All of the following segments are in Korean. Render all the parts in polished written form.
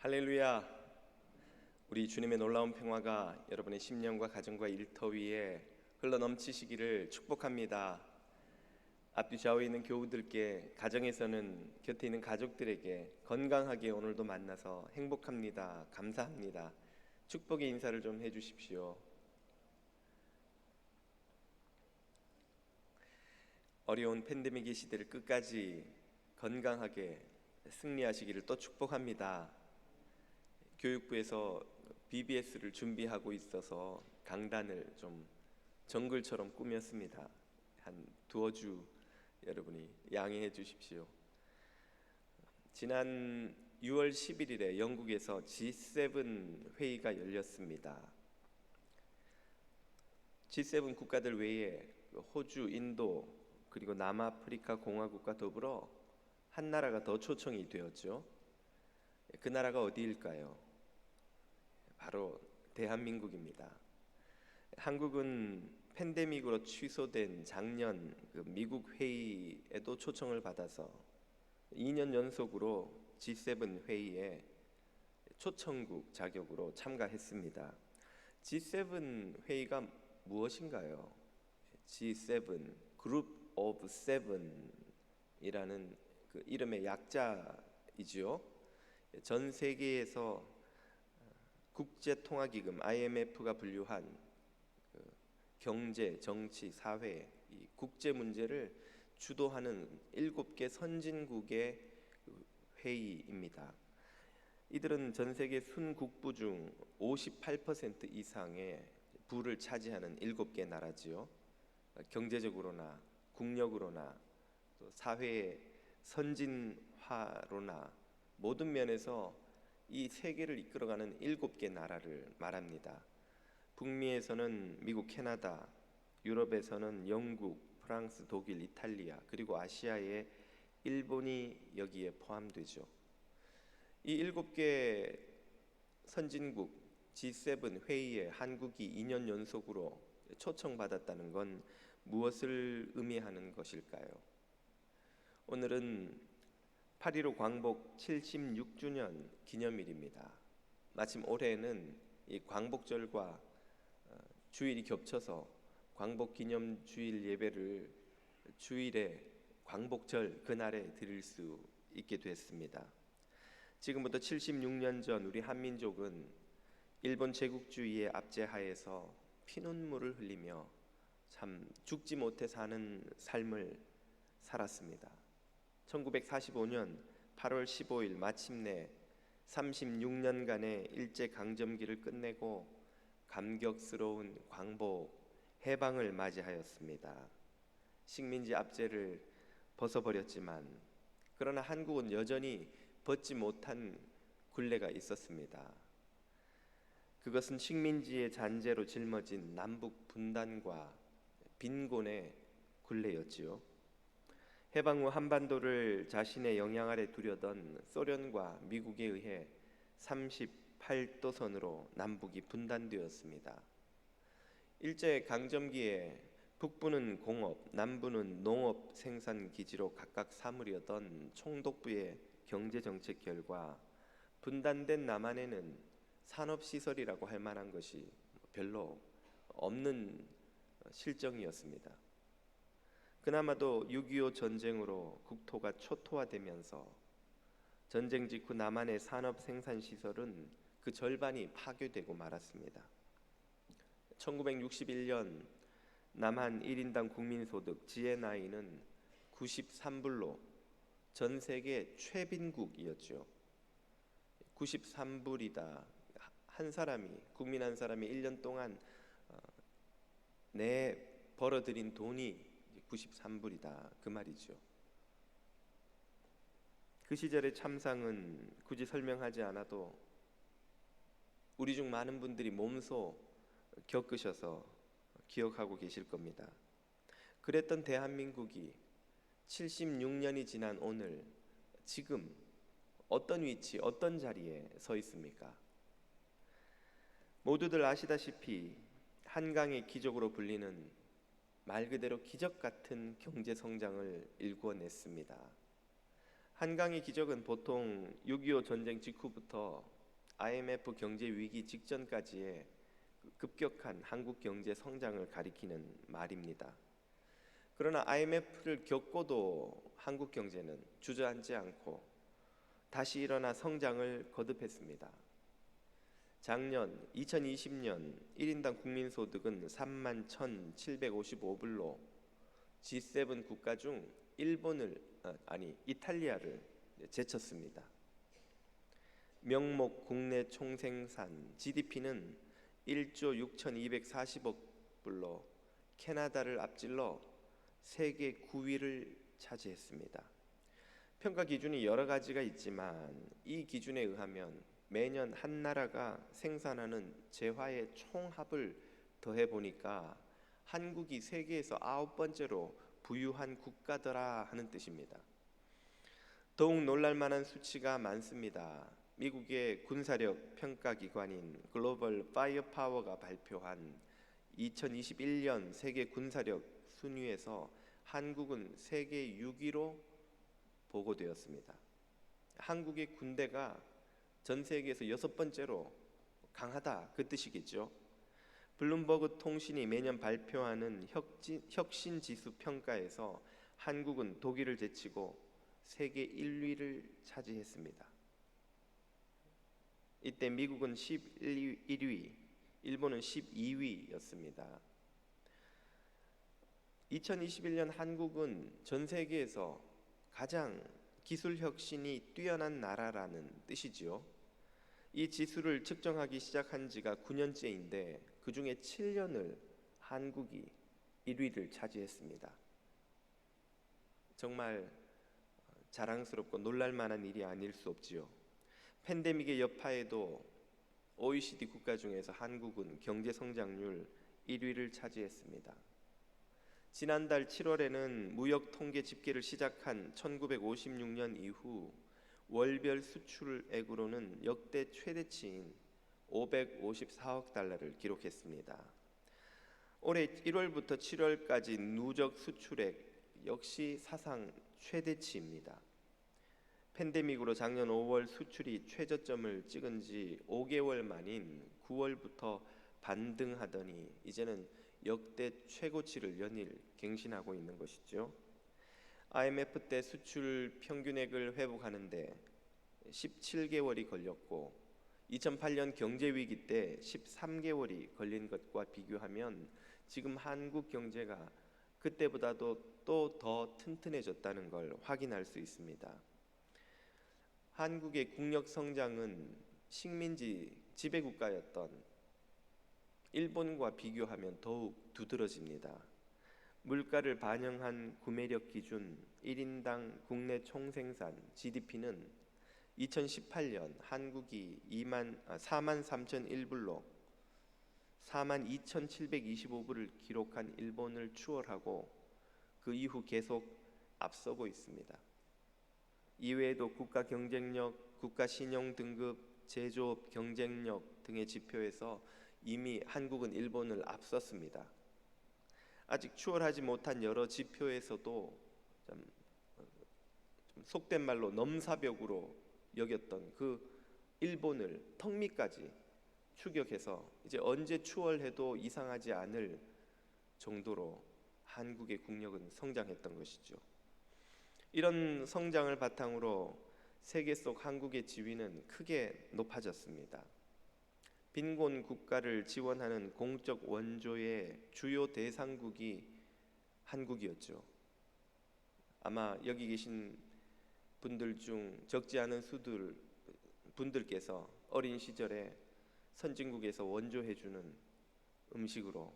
할렐루야. 우리 주님의 놀라운 평화가 여러분의 심령과 가정과 일터 위에 흘러넘치시기를 축복합니다. 앞뒤 좌우에 있는 교우들께, 가정에서는 곁에 있는 가족들에게 건강하게 오늘도 만나서 행복합니다, 감사합니다, 축복의 인사를 좀 해주십시오. 어려운 팬데믹의 시대를 끝까지 건강하게 승리하시기를 또 축복합니다. 교육부에서 BBS를 준비하고 있어서 강단을 좀 정글처럼 꾸몄습니다. 한 두어 주 여러분이 양해해 주십시오. 지난 6월 11일에 영국에서 G7 회의가 열렸습니다. G7 국가들 외에 호주, 인도, 그리고 남아프리카 공화국과 더불어 한 나라가 더 초청이 되었죠. 그 나라가 어디일까요? 바로 대한민국입니다. 한국은 팬데믹으로 취소된 작년 미국 회의에도 초청을 받아서 2년 연속으로 G7 회의에 초청국 자격으로 참가했습니다. G7 회의가 무엇인가요? G7, Group of Seven이라는 그 이름의 약자이지요. 전 세계에서 국제통화기금 IMF가 분류한 경제, 정치, 사회, 이 국제 문제를 주도하는 7개 선진국의 회의입니다. 이들은 전 세계 순국부 중 58% 이상의 부를 차지하는 7개 나라지요. 경제적으로나 국력으로나 또 사회의 선진화로나 모든 면에서 이 세계를 이끌어가는 7개 나라를 말합니다. 북미에서는 미국, 캐나다, 유럽에서는 영국, 프랑스, 독일, 이탈리아, 그리고 아시아의 일본이 여기에 포함되죠. 이 7개 선진국 G7 회의에 한국이 2년 연속으로 초청받았다는 건 무엇을 의미하는 것일까요? 오늘은 8.15 광복 76주년 기념일입니다. 마침 올해는 이 광복절과 주일이 겹쳐서 광복 기념 주일 예배를 주일에 광복절 그날에 드릴 수 있게 됐습니다. 지금부터 76년 전 우리 한민족은 일본 제국주의의 압제하에서 피눈물을 흘리며 참 죽지 못해 사는 삶을 살았습니다. 1945년 8월 15일 마침내 36년간의 일제강점기를 끝내고 감격스러운 광복, 해방을 맞이하였습니다. 식민지 압제를 벗어버렸지만 그러나 한국은 여전히 벗지 못한 굴레가 있었습니다. 그것은 식민지의 잔재로 짊어진 남북 분단과 빈곤의 굴레였지요. 해방 후 한반도를 자신의 영향 아래 두려던 소련과 미국에 의해 38도선으로 남북이 분단되었습니다. 일제 강점기에 북부는 공업, 남부는 농업 생산 기지로 각각 삼으려던 총독부의 경제 정책 결과 분단된 남한에는 산업 시설이라고 할 만한 것이 별로 없는 실정이었습니다. 그나마도 6.25 전쟁으로 국토가 초토화되면서 전쟁 직후 남한의 산업 생산 시설은 그 절반이 파괴되고 말았습니다. 1961년 남한 1인당 국민소득 GNI는 93불로 전 세계 최빈국이었죠. 93불이다. 국민 한 사람이 1년 동안 내 벌어들인 돈이 93불이다 그 말이죠. 그 시절의 참상은 굳이 설명하지 않아도 우리 중 많은 분들이 몸소 겪으셔서 기억하고 계실 겁니다. 그랬던 대한민국이 76년이 지난 오늘 지금 어떤 위치, 어떤 자리에 서 있습니까? 모두들 아시다시피 한강의 기적으로 불리는 말 그대로 기적 같은 경제 성장을 일궈냈습니다. 한강의 기적은 보통 6.25 전쟁 직후부터 IMF 경제 위기 직전까지의 급격한 한국 경제 성장을 가리키는 말입니다. 그러나 IMF를 겪고도 한국 경제는 주저앉지 않고 다시 일어나 성장을 거듭했습니다. 작년 2020년 1인당 국민소득은 31,755불로 G7 국가 중 이탈리아를 제쳤습니다. 명목 국내 총생산 GDP는 1조 6,240억 불로 캐나다를 앞질러 세계 9위를 차지했습니다. 평가 기준이 여러 가지가 있지만 이 기준에 의하면 매년 한 나라가 생산하는 재화의 총합을 더해 보니까 한국이 세계에서 9번째로 부유한 국가더라 하는 뜻입니다. 더욱 놀랄만한 수치가 많습니다. 미국의 군사력 평가 기관인 글로벌 파이어파워가 발표한 2021년 세계 군사력 순위에서 한국은 세계 6위로 보고되었습니다. 한국의 군대가 전 세계에서 6번째로 강하다 그 뜻이겠죠. 블룸버그 통신이 매년 발표하는 혁신지수 평가에서 한국은 독일을 제치고 세계 1위를 차지했습니다. 이때 미국은 11위, 일본은 12위였습니다. 2021년 한국은 전 세계에서 가장 기술 혁신이 뛰어난 나라라는 뜻이지요. 이 지수를 측정하기 시작한 지가 9년째인데 그 중에 7년을 한국이 1위를 차지했습니다. 정말 자랑스럽고 놀랄만한 일이 아닐 수 없지요. 팬데믹의 여파에도 OECD 국가 중에서 한국은 경제 성장률 1위를 차지했습니다. 지난달 7월에는 무역 통계 집계를 시작한 1956년 이후 월별 수출액으로는 역대 최대치인 554억 달러를 기록했습니다. 올해 1월부터 7월까지 누적 수출액 역시 사상 최대치입니다. 팬데믹으로 작년 5월 수출이 최저점을 찍은 지 5개월 만인 9월부터 반등하더니 이제는 역대 최고치를 연일 갱신하고 있는 것이죠. IMF 때 수출 평균액을 회복하는데 17개월이 걸렸고 2008년 경제위기 때 13개월이 걸린 것과 비교하면 지금 한국 경제가 그때보다도 또 더 튼튼해졌다는 걸 확인할 수 있습니다. 한국의 국력 성장은 식민지 지배국가였던 일본과 비교하면 더욱 두드러집니다. 물가를 반영한 구매력 기준 1인당 국내 총생산 GDP는 2018년 한국이 43,001불로 42,725불을 기록한 일본을 추월하고 그 이후 계속 앞서고 있습니다. 이외에도 국가 경쟁력, 국가 신용 등급, 제조업 경쟁력 등의 지표에서 이미 한국은 일본을 앞섰습니다. 아직 추월하지 못한 여러 지표에서도 좀 속된 말로 넘사벽으로 여겼던 그 일본을 턱밑까지 추격해서 이제 언제 추월해도 이상하지 않을 정도로 한국의 국력은 성장했던 것이죠. 이런 성장을 바탕으로 세계 속 한국의 지위는 크게 높아졌습니다. 빈곤 국가를 지원하는 공적 원조의 주요 대상국이 한국이었죠. 아마 여기 계신 분들 중 적지 않은 분들께서 어린 시절에 선진국에서 원조해주는 음식으로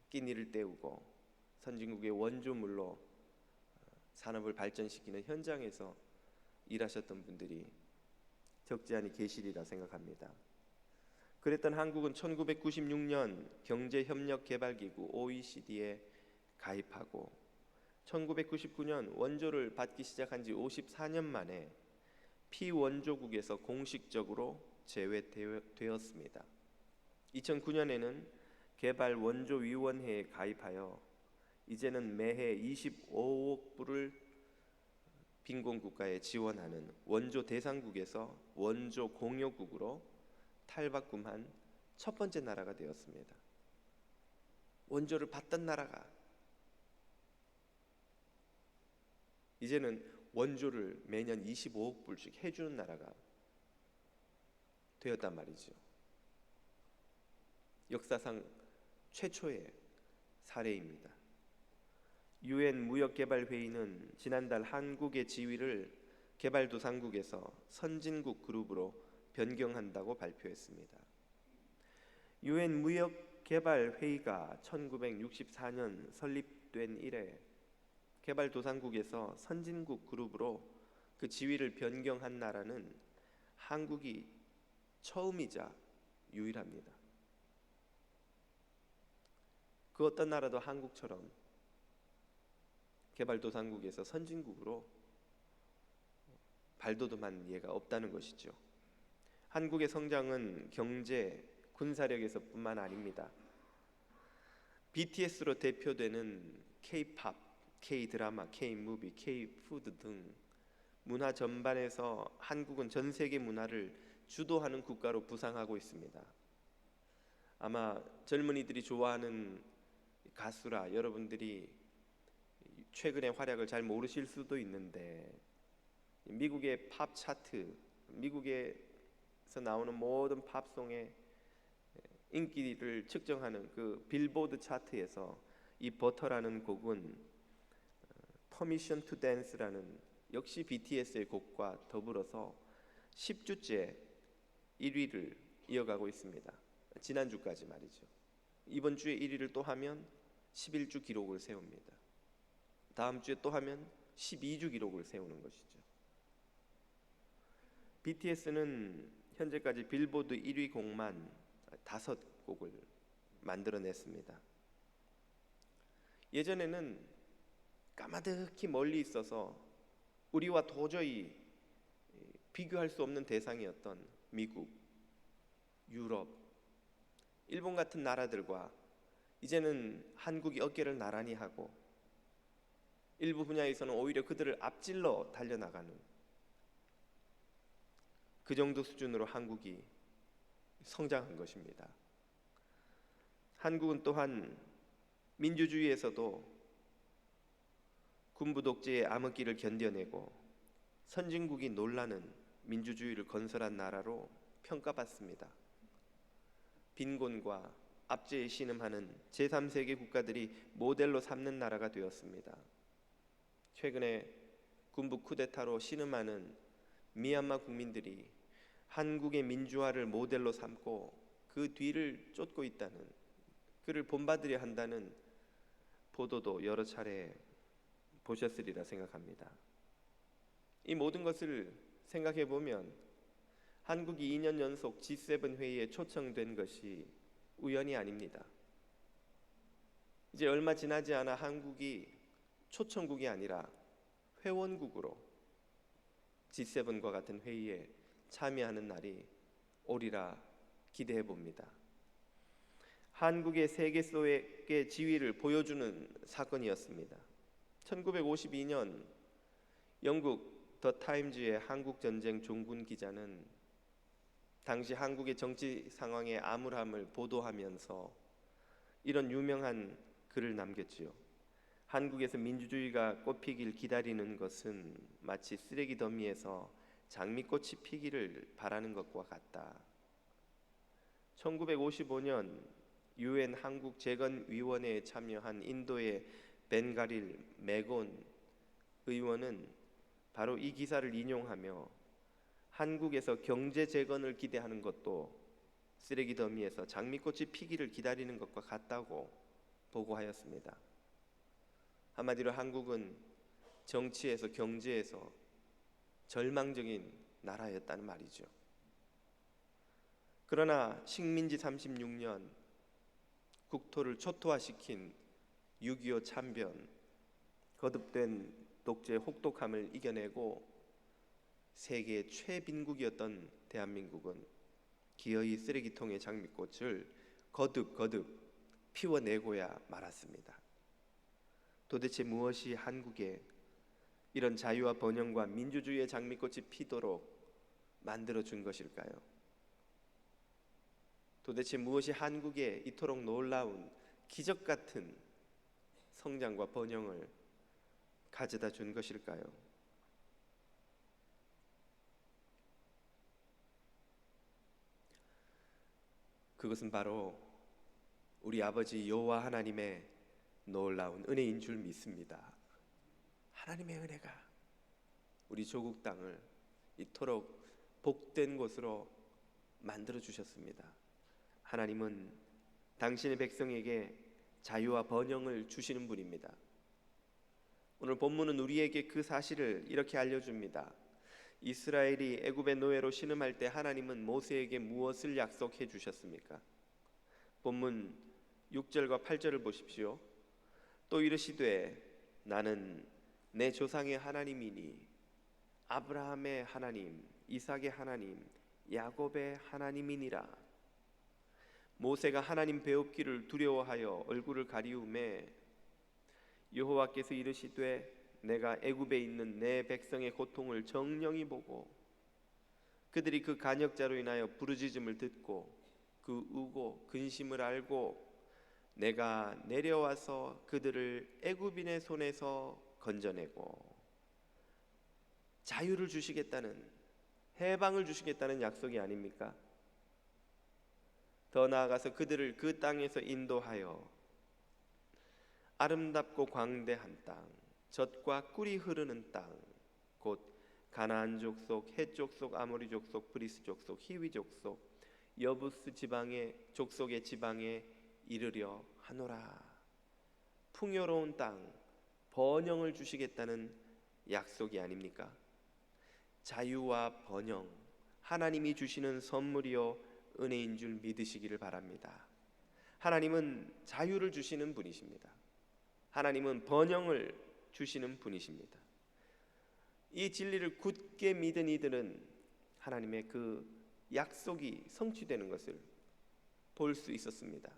끼니를 때우고 선진국의 원조물로 산업을 발전시키는 현장에서 일하셨던 분들이 적지 않이 계시리라 생각합니다. 그랬던 한국은 1996년 경제협력개발기구 OECD에 가입하고 1999년 원조를 받기 시작한 지 54년 만에 피원조국에서 공식적으로 제외되었습니다. 2009년에는 개발원조위원회에 가입하여 이제는 매해 25억 불을 빈곤 국가에 지원하는 원조 대상국에서 원조 공여국으로 탈바꿈한 첫 번째 나라가 되었습니다. 원조를 받던 나라가 이제는 원조를 매년 25억 불씩 해주는 나라가 되었단 말이죠. 역사상 최초의 사례입니다. 유엔 무역개발회의는 지난달 한국의 지위를 개발도상국에서 선진국 그룹으로 변경한다고 발표했습니다. 유엔 무역개발회의가 1964년 설립된 이래 개발도상국에서 선진국 그룹으로 그 지위를 변경한 나라는 한국이 처음이자 유일합니다. 그 어떤 나라도 한국처럼 개발도상국에서 선진국으로 발돋움한 예가 없다는 것이죠. 한국의 성장은 경제, 군사력에서뿐만 아닙니다. BTS로 대표되는 K-팝, K-드라마, K-무비, K-푸드 등 문화 전반에서 한국은 전 세계 문화를 주도하는 국가로 부상하고 있습니다. 아마 젊은이들이 좋아하는 가수라 여러분들이 최근의 활약을 잘 모르실 수도 있는데, 미국의 팝 차트, 미국에서 나오는 모든 팝송의 인기를 측정하는 그 빌보드 차트에서 이 버터라는 곡은 Permission to Dance라는 역시 BTS의 곡과 더불어서 10주째 1위를 이어가고 있습니다. 지난주까지 말이죠. 이번 주에 1위를 또 하면 11주 기록을 세웁니다. 다음 주에 또 하면 12주 기록을 세우는 것이죠. BTS는 현재까지 빌보드 1위 곡만 5곡을 만들어냈습니다. 예전에는 까마득히 멀리 있어서 우리와 도저히 비교할 수 없는 대상이었던 미국, 유럽, 일본 같은 나라들과 이제는 한국이 어깨를 나란히 하고 일부 분야에서는 오히려 그들을 앞질러 달려나가는 그 정도 수준으로 한국이 성장한 것입니다. 한국은 또한 민주주의에서도 군부 독재의 암흑기를 견뎌내고 선진국이 놀라는 민주주의를 건설한 나라로 평가받습니다. 빈곤과 압제에 신음하는 제3세계 국가들이 모델로 삼는 나라가 되었습니다. 최근에 군부 쿠데타로 신음하는 미얀마 국민들이 한국의 민주화를 모델로 삼고 그 뒤를 쫓고 있다는, 그를 본받으려 한다는 보도도 여러 차례 보셨으리라 생각합니다. 이 모든 것을 생각해 보면 한국이 2년 연속 G7 회의에 초청된 것이 우연이 아닙니다. 이제 얼마 지나지 않아 한국이 초청국이 아니라 회원국으로 G7과 같은 회의에 참여하는 날이 오리라 기대해 봅니다. 한국의 세계 속의 지위를 보여주는 사건이었습니다. 1952년 영국 더 타임즈의 한국전쟁 종군 기자는 당시 한국의 정치 상황의 암울함을 보도하면서 이런 유명한 글을 남겼지요. 한국에서 민주주의가 꽃피길 기다리는 것은 마치 쓰레기 더미에서 장미꽃이 피기를 바라는 것과 같다. 1955년 유엔 한국재건위원회에 참여한 인도의 벤가릴 메곤 의원은 바로 이 기사를 인용하며 한국에서 경제 재건을 기대하는 것도 쓰레기 더미에서 장미꽃이 피기를 기다리는 것과 같다고 보고하였습니다. 한마디로 한국은 정치에서 경제에서 절망적인 나라였다는 말이죠. 그러나 식민지 36년 국토를 초토화시킨 6.25 참변, 거듭된 독재의 혹독함을 이겨내고 세계 최빈국이었던 대한민국은 기어이 쓰레기통의 장미꽃을 거듭 피워내고야 말았습니다. 도대체 무엇이 한국의 이런 자유와 번영과 민주주의의 장미꽃이 피도록 만들어 준 것일까요? 도대체 무엇이 한국에 이토록 놀라운 기적 같은 성장과 번영을 가져다 준 것일까요? 그것은 바로 우리 아버지 여호와 하나님의 놀라운 은혜인 줄 믿습니다. 하나님의 은혜가 우리 조국 땅을 이토록 복된 곳으로 만들어 주셨습니다. 하나님은 당신의 백성에게 자유와 번영을 주시는 분입니다. 오늘 본문은 우리에게 그 사실을 이렇게 알려줍니다. 이스라엘이 애굽의 노예로 신음할 때 하나님은 모세에게 무엇을 약속해 주셨습니까? 본문 6절과 8절을 보십시오. 또 이르시되 나는 내 조상의 하나님이니 아브라함의 하나님, 이삭의 하나님, 야곱의 하나님이니라. 모세가 하나님 배웁기를 두려워하여 얼굴을 가리우매 여호와께서 이르시되 내가 애굽에 있는 내 백성의 고통을 정령이 보고 그들이 그 간역자로 인하여 부르짖음을 듣고 그 우고 근심을 알고 내가 내려와서 그들을 애굽인의 손에서 건져내고 자유를 주시겠다는, 해방을 주시겠다는 약속이 아닙니까? 더 나아가서 그들을 그 땅에서 인도하여 아름답고 광대한 땅, 젖과 꿀이 흐르는 땅, 곧 가나안 족속, 헷 족속, 아모리 족속, 브리스 족속, 히위 족속, 여부스 지방의 족속의 지방에 이르려 하노라. 풍요로운 땅, 번영을 주시겠다는 약속이 아닙니까? 자유와 번영, 하나님이 주시는 선물이요 은혜인 줄 믿으시기를 바랍니다. 하나님은 자유를 주시는 분이십니다. 하나님은 번영을 주시는 분이십니다. 이 진리를 굳게 믿은 이들은 하나님의 그 약속이 성취되는 것을 볼 수 있었습니다.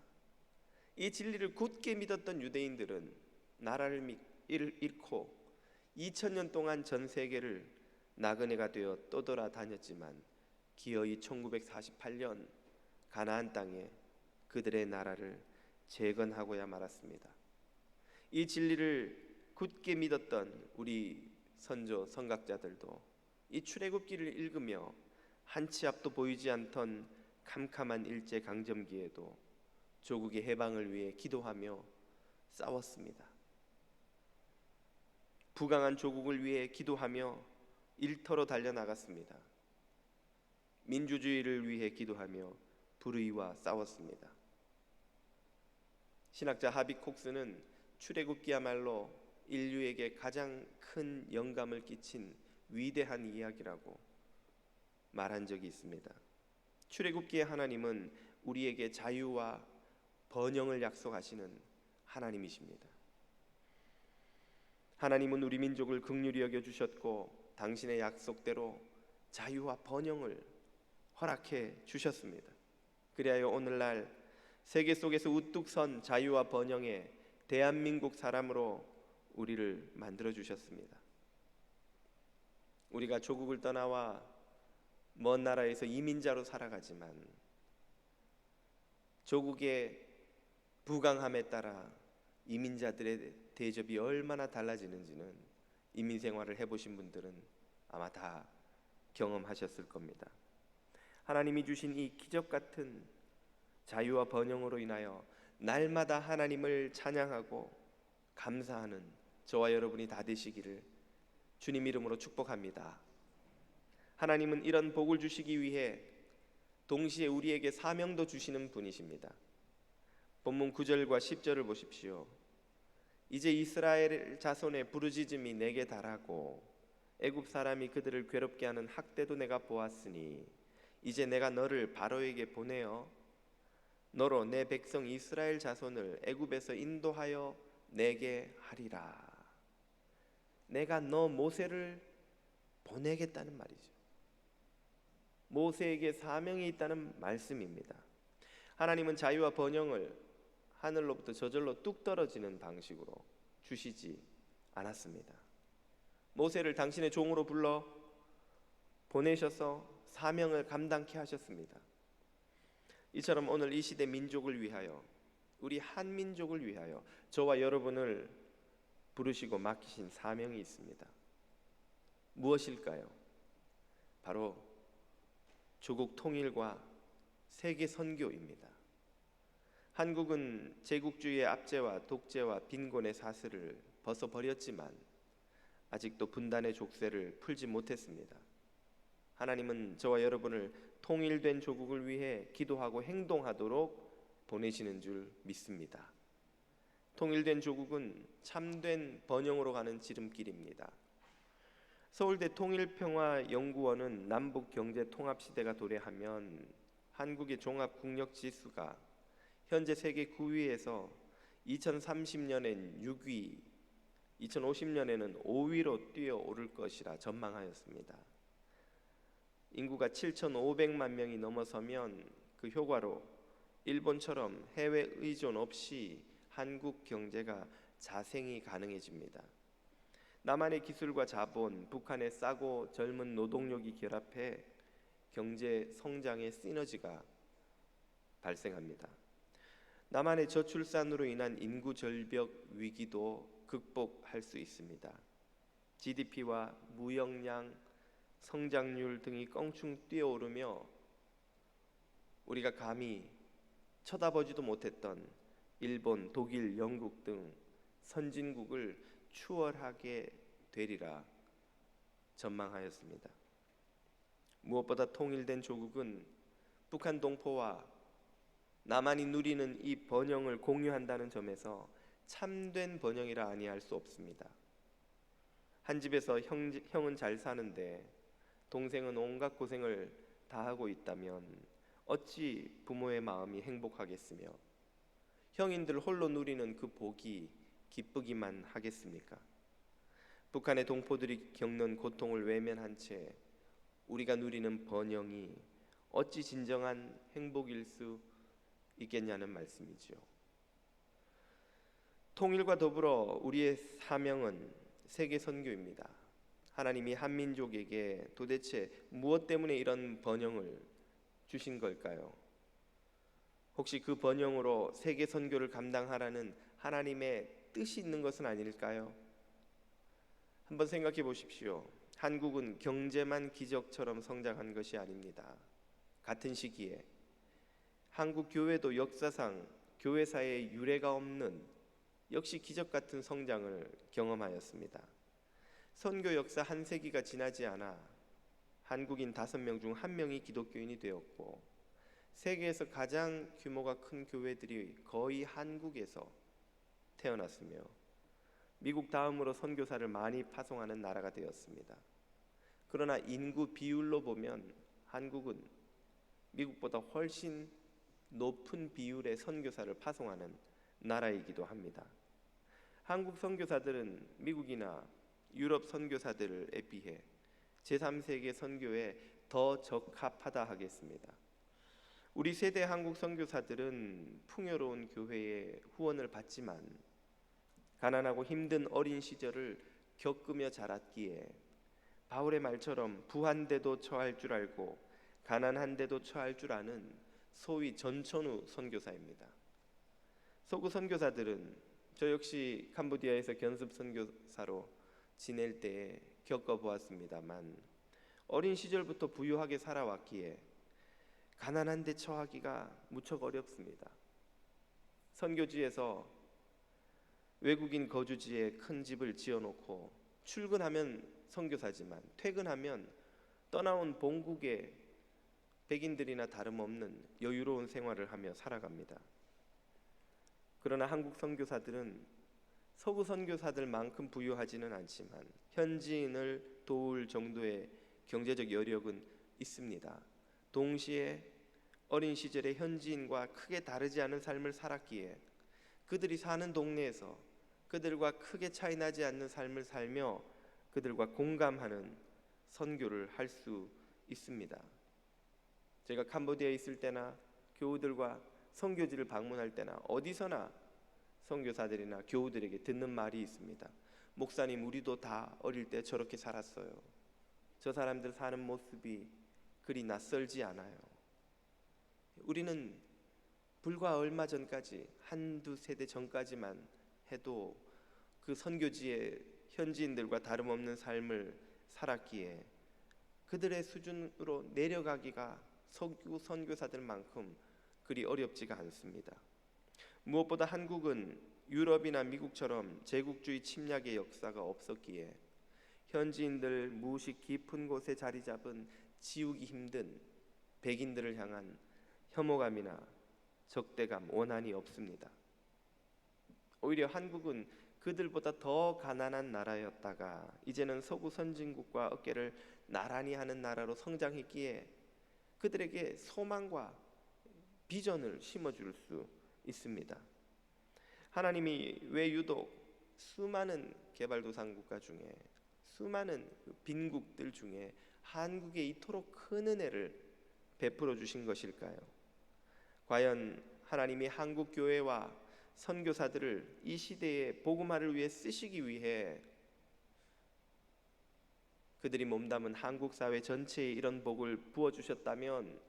이 진리를 굳게 믿었던 유대인들은 나라를 잃고 2000년 동안 전 세계를 나그네가 되어 떠돌아다녔지만 기어이 1948년 가나안 땅에 그들의 나라를 재건하고야 말았습니다. 이 진리를 굳게 믿었던 우리 선조 선각자들도 이 출애굽기를 읽으며 한치 앞도 보이지 않던 캄캄한 일제 강점기에도 조국의 해방을 위해 기도하며 싸웠습니다. 부강한 조국을 위해 기도하며 일터로 달려나갔습니다. 민주주의를 위해 기도하며 불의와 싸웠습니다. 신학자 하비 콕스는 출애굽기야말로 인류에게 가장 큰 영감을 끼친 위대한 이야기라고 말한 적이 있습니다. 출애굽기의 하나님은 우리에게 자유와 번영을 약속하시는 하나님이십니다. 하나님은 우리 민족을 긍휼히 여겨 주셨고 당신의 약속대로 자유와 번영을 허락해 주셨습니다. 그리하여 오늘날 세계 속에서 우뚝 선 자유와 번영의 대한민국 사람으로 우리를 만들어 주셨습니다. 우리가 조국을 떠나와 먼 나라에서 이민자로 살아가지만 조국의 부강함에 따라 이민자들의 대접이 얼마나 달라지는지는 이민 생활을 해보신 분들은 아마 다 경험하셨을 겁니다. 하나님이 주신 이 기적 같은 자유와 번영으로 인하여 날마다 하나님을 찬양하고 감사하는 저와 여러분이 다 되시기를 주님 이름으로 축복합니다. 하나님은 이런 복을 주시기 위해 동시에 우리에게 사명도 주시는 분이십니다. 본문 9절과 10절을 보십시오. 이제 이스라엘 자손의 부르짖음이 내게 달하고 애굽 사람이 그들을 괴롭게 하는 학대도 내가 보았으니 이제 내가 너를 바로에게 보내어 너로 내 백성 이스라엘 자손을 애굽에서 인도하여 내게 하리라. 내가 너 모세를 보내겠다는 말이죠. 모세에게 사명이 있다는 말씀입니다. 하나님은 자유와 번영을 하늘로부터 저절로 뚝 떨어지는 방식으로 주시지 않았습니다. 모세를 당신의 종으로 불러 보내셔서 사명을 감당케 하셨습니다. 이처럼 오늘 이 시대 민족을 위하여, 우리 한민족을 위하여 저와 여러분을 부르시고 맡기신 사명이 있습니다. 무엇일까요? 바로 조국 통일과 세계 선교입니다. 한국은 제국주의의 압제와 독재와 빈곤의 사슬을 벗어버렸지만 아직도 분단의 족쇄를 풀지 못했습니다. 하나님은 저와 여러분을 통일된 조국을 위해 기도하고 행동하도록 보내시는 줄 믿습니다. 통일된 조국은 참된 번영으로 가는 지름길입니다. 서울대 통일평화연구원은 남북경제통합시대가 도래하면 한국의 종합국력지수가 현재 세계 9위에서 2030년엔 6위, 2050년에는 5위로 뛰어오를 것이라 전망하였습니다. 인구가 7,500만 명이 넘어서면 그 효과로 일본처럼 해외 의존 없이 한국 경제가 자생이 가능해집니다. 남한의 기술과 자본, 북한의 싸고 젊은 노동력이 결합해 경제 성장의 시너지가 발생합니다. 남한의 저출산으로 인한 인구 절벽 위기도 극복할 수 있습니다. GDP와 무역량, 성장률 등이 껑충 뛰어오르며 우리가 감히 쳐다보지도 못했던 일본, 독일, 영국 등 선진국을 추월하게 되리라 전망하였습니다. 무엇보다 통일된 조국은 북한 동포와 남한이 누리는 이 번영을 공유한다는 점에서 참된 번영이라 아니할 수 없습니다. 한 집에서 형은 잘 사는데 동생은 온갖 고생을 다 하고 있다면 어찌 부모의 마음이 행복하겠으며 형인들 홀로 누리는 그 복이 기쁘기만 하겠습니까? 북한의 동포들이 겪는 고통을 외면한 채 우리가 누리는 번영이 어찌 진정한 행복일 수 있겠냐는 말씀이지요. 통일과 더불어 우리의 사명은 세계 선교입니다. 하나님이 한민족에게 도대체 무엇 때문에 이런 번영을 주신 걸까요? 혹시 그 번영으로 세계 선교를 감당하라는 하나님의 뜻이 있는 것은 아닐까요? 한번 생각해 보십시오. 한국은 경제만 기적처럼 성장한 것이 아닙니다. 같은 시기에 한국 교회도 역사상 교회사에 유례가 없는 역시 기적 같은 성장을 경험하였습니다. 선교 역사 한 세기가 지나지 않아 한국인 5명 중 1명이 기독교인이 되었고 세계에서 가장 규모가 큰 교회들이 거의 한국에서 태어났으며 미국 다음으로 선교사를 많이 파송하는 나라가 되었습니다. 그러나 인구 비율로 보면 한국은 미국보다 훨씬 높은 비율의 선교사를 파송하는 나라이기도 합니다. 한국 선교사들은 미국이나 유럽 선교사들에 비해 제3세계 선교에 더 적합하다 하겠습니다. 우리 세대 한국 선교사들은 풍요로운 교회의 후원을 받지만 가난하고 힘든 어린 시절을 겪으며 자랐기에 바울의 말처럼 부한데도 처할 줄 알고 가난한데도 처할 줄 아는 소위 전천후 선교사입니다. 서구 선교사들은 저 역시 캄보디아에서 견습 선교사로 지낼 때 겪어보았습니다만 어린 시절부터 부유하게 살아왔기에 가난한데 처하기가 무척 어렵습니다. 선교지에서 외국인 거주지에 큰 집을 지어놓고 출근하면 선교사지만 퇴근하면 떠나온 본국의 백인들이나 다름없는 여유로운 생활을 하며 살아갑니다. 그러나 한국 선교사들은 서구 선교사들만큼 부유하지는 않지만 현지인을 도울 정도의 경제적 여력은 있습니다. 동시에 어린 시절에 현지인과 크게 다르지 않은 삶을 살았기에 그들이 사는 동네에서 그들과 크게 차이 나지 않는 삶을 살며 그들과 공감하는 선교를 할 수 있습니다. 제가 캄보디아에 있을 때나 교우들과 선교지를 방문할 때나 어디서나 선교사들이나 교우들에게 듣는 말이 있습니다. 목사님, 우리도 다 어릴 때 저렇게 살았어요. 저 사람들 사는 모습이 그리 낯설지 않아요. 우리는 불과 얼마 전까지, 한두 세대 전까지만 해도 그 선교지의 현지인들과 다름없는 삶을 살았기에 그들의 수준으로 내려가기가 석유 선교사들만큼 그리 어렵지가 않습니다. 무엇보다 한국은 유럽이나 미국처럼 제국주의 침략의 역사가 없었기에 현지인들 무식 깊은 곳에 자리 잡은 지우기 힘든 백인들을 향한 혐오감이나 적대감, 원한이 없습니다. 오히려 한국은 그들보다 더 가난한 나라였다가 이제는 서구 선진국과 어깨를 나란히 하는 나라로 성장했기에 그들에게 소망과 비전을 심어줄 수 있습니다. 하나님이 왜 유독 수많은 개발도상 국가 중에, 수많은 빈국들 중에 한국에 이토록 큰 은혜를 베풀어 주신 것일까요? 과연 하나님이 한국 교회와 선교사들을 이 시대의 복음화를 위해 쓰시기 위해 그들이 몸담은 한국 사회 전체에 이런 복을 부어 주셨다면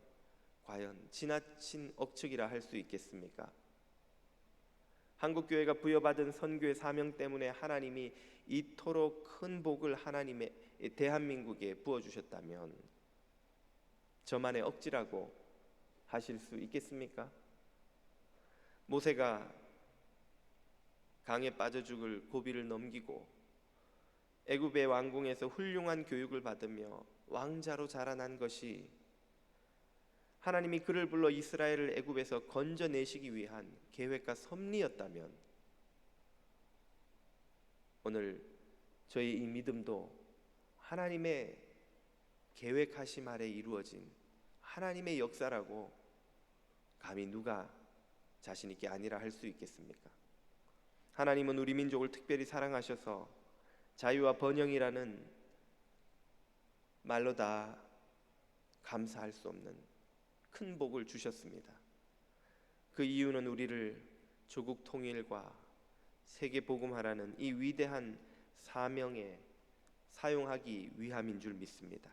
과연 지나친 억측이라 할 수 있겠습니까? 한국 교회가 부여받은 선교의 사명 때문에 하나님이 이토록 큰 복을 하나님의 대한민국에 부어 주셨다면 저만의 억지라고 하실 수 있겠습니까? 모세가 강에 빠져 죽을 고비를 넘기고 애굽의 왕궁에서 훌륭한 교육을 받으며 왕자로 자라난 것이 하나님이 그를 불러 이스라엘을 애굽에서 건져내시기 위한 계획과 섭리였다면 오늘 저희 이 믿음도 하나님의 계획하심 아래 이루어진 하나님의 역사라고 감히 누가 자신 있게 아니라 할 수 있겠습니까? 하나님은 우리 민족을 특별히 사랑하셔서 자유와 번영이라는 말로 다 감사할 수 없는 큰 복을 주셨습니다. 그 이유는 우리를 조국 통일과 세계 복음화라는 이 위대한 사명에 사용하기 위함인 줄 믿습니다.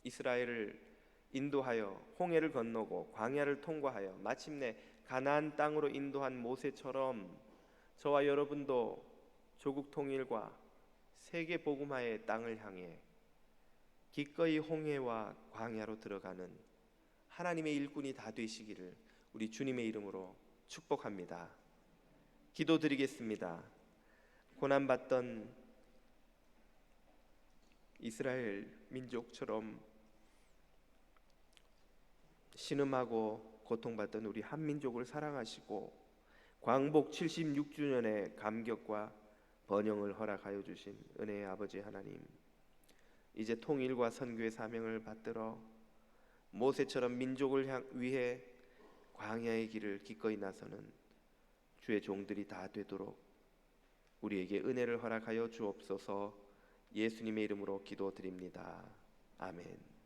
이스라엘을 인도하여 홍해를 건너고 광야를 통과하여 마침내 가나안 땅으로 인도한 모세처럼 저와 여러분도 조국 통일과 세계 복음화의 땅을 향해 기꺼이 홍해와 광야로 들어가는 하나님의 일꾼이 다 되시기를 우리 주님의 이름으로 축복합니다. 기도드리겠습니다. 고난받던 이스라엘 민족처럼 신음하고 고통받던 우리 한민족을 사랑하시고 광복 76주년의 감격과 번영을 허락하여 주신 은혜의 아버지 하나님, 이제 통일과 선교의 사명을 받들어 모세처럼 민족을 위해 광야의 길을 기꺼이 나서는 주의 종들이 다 되도록 우리에게 은혜를 허락하여 주옵소서. 예수님의 이름으로 기도드립니다. 아멘.